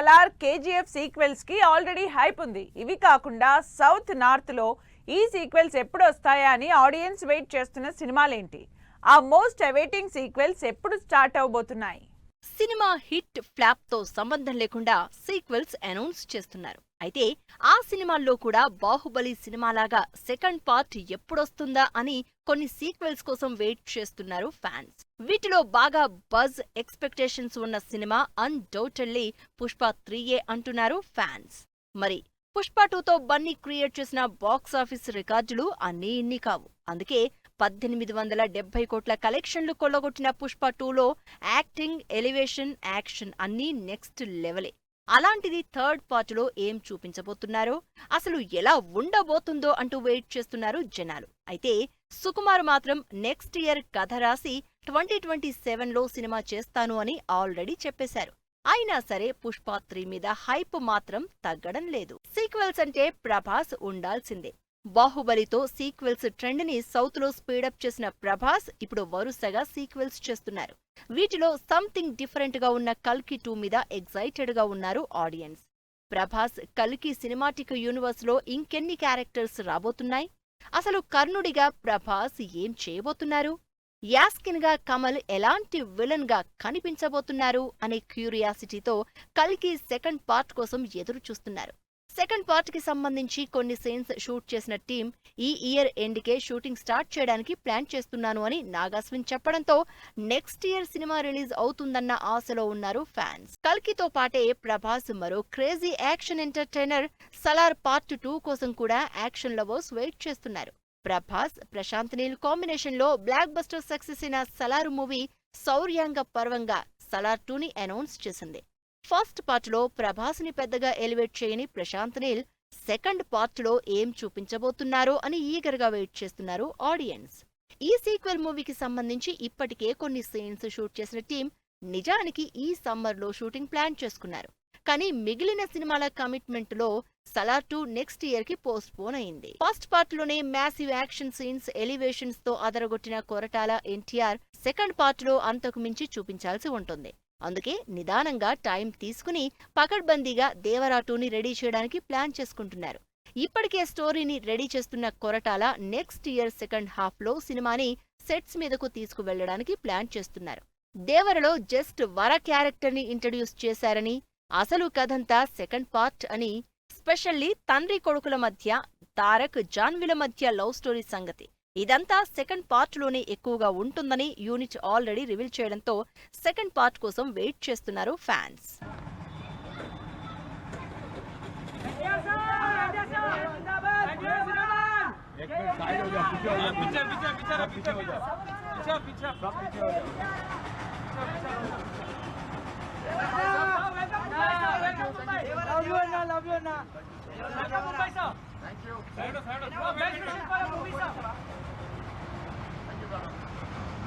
Salaar KGF sequels కి already hype ఉంది. ఇవి కాకుండా సౌత్ నార్త్ లో ఈ సీక్వెల్స్ ఎప్పుడు వస్తాయా అని ఆడియన్స్ వెయిట్ చేస్తున్న సినిమాలేంటి? ఆ మోస్ట్ అవైటింగ్ సీక్వెల్స్ ఎప్పుడు స్టార్ట్ అవబోతున్నాయి? సినిమా హిట్ ఫ్లాప్ తో సంబంధం లేకుండా సీక్వెల్స్ అనౌన్స్ చేస్తున్నారు. అయితే ఆ సినిమాల్లో కూడా బాహుబలి సినిమాలాగా సెకండ్ పార్ట్ ఎప్పుడొస్తుందా అని కొన్ని సీక్వెల్స్ కోసం వెయిట్ చేస్తున్నారు ఫ్యాన్స్. వీటిలో బాగా బజ్ ఎక్స్పెక్టేషన్స్ ఉన్న సినిమా అన్డౌటెడ్లీ పుష్ప 3A అంటున్నారు ఫ్యాన్స్. మరి పుష్ప 2తో బన్నీ క్రియేట్ చేసిన బాక్సాఫీస్ రికార్డులు అన్నీ ఇన్ని కావు. అందుకే 1870 కోట్ల కలెక్షన్లు కొల్లగొట్టిన పుష్ప 2లో యాక్టింగ్, ఎలివేషన్, యాక్షన్ అన్నీ నెక్స్ట్ లెవెలే. అలాంటిది థర్డ్ పార్ట్లో ఏం చూపించబోతున్నారో, అసలు ఎలా ఉండబోతుందో అంటూ వెయిట్ చేస్తున్నారు జనాలు. అయితే సుకుమార్ మాత్రం నెక్స్ట్ ఇయర్ కథ రాసి 2027లో సినిమా చేస్తాను అని ఆల్రెడీ చెప్పేశారు. అయినా సరే పుష్ప 3 మీద హైప్ మాత్రం తగ్గడం లేదు. సీక్వెల్స్ అంటే ప్రభాస్ ఉండాల్సిందే. బాహుబలితో సీక్వెల్స్ ట్రెండ్ ని సౌత్ లో స్పీడప్ చేసిన ప్రభాస్ ఇప్పుడు వరుసగా సీక్వెల్స్ చేస్తున్నారు. వీటిలో సంథింగ్ డిఫరెంట్ గా ఉన్న కల్కి 2 మీద ఎగ్జైటెడ్ గా ఉన్నారు ఆడియన్స్. ప్రభాస్ కల్కి సినిమాటిక్ యూనివర్స్ లో ఇంకెన్ని క్యారెక్టర్స్ రాబోతున్నాయి? అసలు కర్ణుడిగా ప్రభాస్ ఏం చేయబోతున్నారు? యాస్కిన్ గా కమల్ ఎలాంటి విలన్ గా కనిపించబోతున్నారు అనే క్యూరియాసిటీతో కల్కి సెకండ్ పార్ట్ కోసం ఎదురు చూస్తున్నారు. సెకండ్ పార్ట్ కి సంబంధించి కొన్ని సీన్స్ షూట్ చేసిన టీం ఈ ఇయర్ ఎండ్ కే షూటింగ్ స్టార్ట్ చేయడానికి ప్లాన్ చేస్తున్నాను అని నాగాస్విన్ చెప్పడంతో నెక్స్ట్ ఇయర్ సినిమా రిలీజ్ అవుతుందన్న ఆశలో ఉన్నారు ఫ్యాన్స్. కల్కితో పాటే ప్రభాస్ మరో crazy action entertainer Salaar part 2 కోసం కూడా యాక్షన్ లవర్స్ వెయిట్ చేస్తున్నారు. ప్రభాస్, ప్రశాంత్ నీల్ కాంబినేషన్ లో బ్లాక్ బస్టర్ సక్సెస్ అయిన సలార్ మూవీ శౌర్యాంగ పర్వంగా సలార్ 2ని అనౌన్స్ చేసింది. ఫస్ట్ పార్ట్ లో ప్రభాస్ ని పెద్దగా ఎలివేట్ చేయని ప్రశాంత్ నీల్ సెకండ్ పార్ట్ లో ఏం చూపించబోతున్నారో అని ఈగర్ గా వెయిట్ చేస్తున్నారు ఆడియన్స్. ఈ సీక్వెల్ మూవీకి సంబంధించి ఇప్పటికే కొన్ని సీన్స్ షూట్ చేసిన టీం నిజానికి ఈ సమ్మర్ లో షూటింగ్ ప్లాన్ చేసుకున్నారు. కానీ మిగిలిన సినిమాల కమిట్మెంట్ లో సలార్ 2 నెక్స్ట్ ఇయర్ కి పోస్ట్ పోన్ అయింది. ఫస్ట్ పార్ట్ లోనే మ్యాసివ్ యాక్షన్ సీన్స్, ఎలివేషన్స్ తో అదరగొట్టిన కొరటాల ఎన్టీఆర్ సెకండ్ పార్ట్ లో అంతకు మించి చూపించాల్సి ఉంటుంది. అందుకే నిదానంగా టైం తీసుకుని పకడ్బందీగా దేవరా 2ని రెడీ చేయడానికి ప్లాన్ చేసుకుంటున్నారు. ఇప్పటికే స్టోరీని రెడీ చేస్తున్న Koratala next year second half లో సినిమాని సెట్స్ మీదకు తీసుకువెళ్లడానికి ప్లాన్ చేస్తున్నారు. దేవరలో జస్ట్ వర క్యారెక్టర్ ని ఇంట్రడ్యూస్ చేశారని, అసలు కథంతా సెకండ్ పార్ట్ అని, స్పెషల్లీ తండ్రి కొడుకుల మధ్య, తారక్ జాన్విల మధ్య లవ్ స్టోరీ సంగతి ఇదంతా సెకండ్ పార్ట్ లోనే ఎక్కువగా ఉంటుందని యూనిట్ ఆల్రెడీ రివీల్ చేయడంతో సెకండ్ పార్ట్ కోసం వెయిట్ చేస్తున్నారు fans. Love you, Anna. Thank you. Thank you, brother.